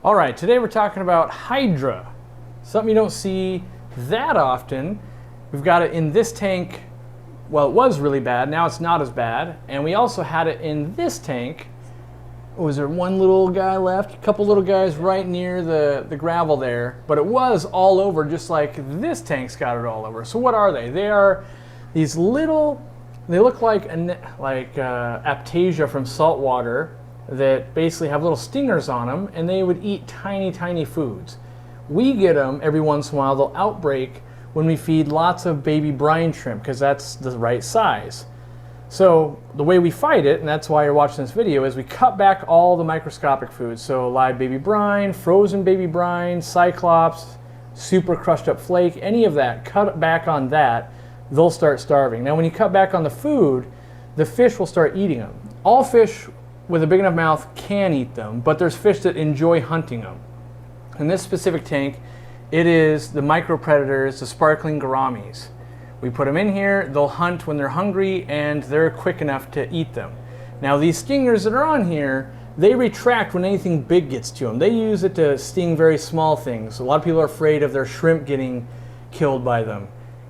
All right, today we're talking about Hydra, something you don't see that often. We've got it in this tank. Well, it was really bad, now it's not as bad. And we also had it in this tank. Was there one little guy left? A couple little guys right near the gravel there, but it was all over, just like this tank's got it all over. So what are they? They are these little, they look like Aptasia from saltwater, that basically have little stingers on them, and they would eat tiny foods. We get them every once in a while. They'll outbreak when we feed lots of baby brine shrimp, because that's the right size. So the way we fight it, and that's why you're watching this video, is we cut back all the microscopic foods. So live baby brine, frozen baby brine, cyclops, super crushed up flake, any of that, cut back on that, they'll start starving. Now when you cut back on the food, the fish will start eating them. All fish with a big enough mouth can eat them, but there's fish that enjoy hunting them. In this specific tank, it is the micro predators, the sparkling gouramis. We put them in here, they'll hunt when they're hungry, and they're quick enough to eat them. Now these stingers that are on here, they retract when anything big gets to them. They use it to sting very small things. A lot of people are afraid of their shrimp getting killed by them.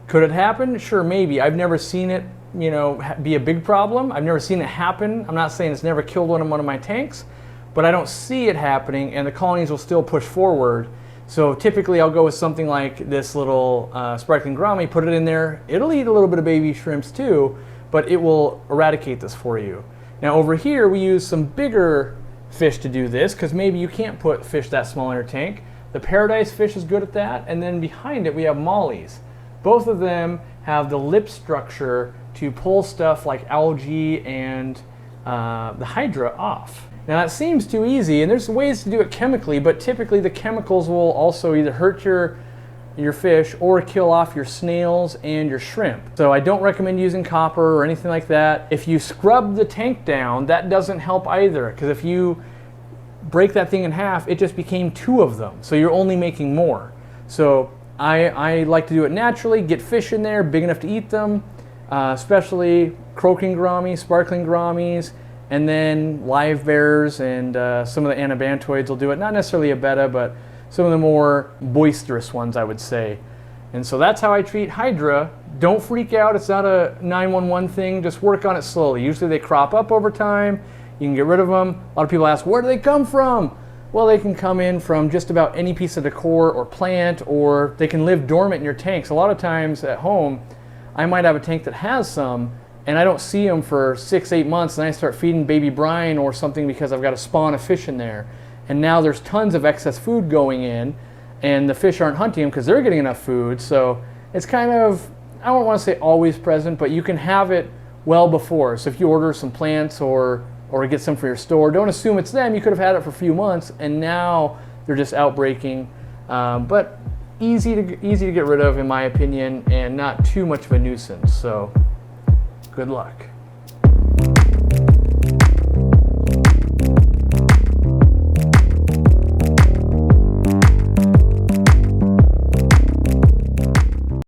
Could it happen? Sure, maybe. I've never seen it be a big problem. I've never seen it happen. I'm not saying it's never killed one of my tanks, but I don't see it happening, and the colonies will still push forward. So typically I'll go with something like this little sparkling gourami, put it in there. It'll eat a little bit of baby shrimps too, but it will eradicate this for you. Now over here we use some bigger fish to do this, because maybe you can't put fish that small in your tank. The paradise fish is good at that, and then behind it we have mollies. Both of them have the lip structure to pull stuff like algae and the Hydra off. Now that seems too easy, and there's ways to do it chemically, but typically the chemicals will also either hurt your fish or kill off your snails and your shrimp. So I don't recommend using copper or anything like that. If you scrub the tank down, that doesn't help either, because if you break that thing in half, it just became 2 of them, so you're only making more. So I like to do it naturally, get fish in there big enough to eat them, especially croaking gouramis, sparkling gouramis, and then live bears, and some of the anabantoids will do it. Not necessarily a betta, but some of the more boisterous ones, I would say. And so that's how I treat Hydra. Don't freak out, it's not a 911 thing, just work on it slowly. Usually they crop up over time, you can get rid of them. A lot of people ask, where do they come from? Well, they can come in from just about any piece of decor or plant, or they can live dormant in your tanks. A lot of times at home, I might have a tank that has some, and I don't see them for 6-8 months, and I start feeding baby brine or something because I've got a spawn of fish in there. And now there's tons of excess food going in, and the fish aren't hunting them because they're getting enough food. So it's kind of, I don't want to say always present, but you can have it well before. So if you order some plants or get some for your store, don't assume it's them. You could have had it for a few months, and now they're just outbreaking. But easy to get rid of, in my opinion, and not too much of a nuisance. So good luck.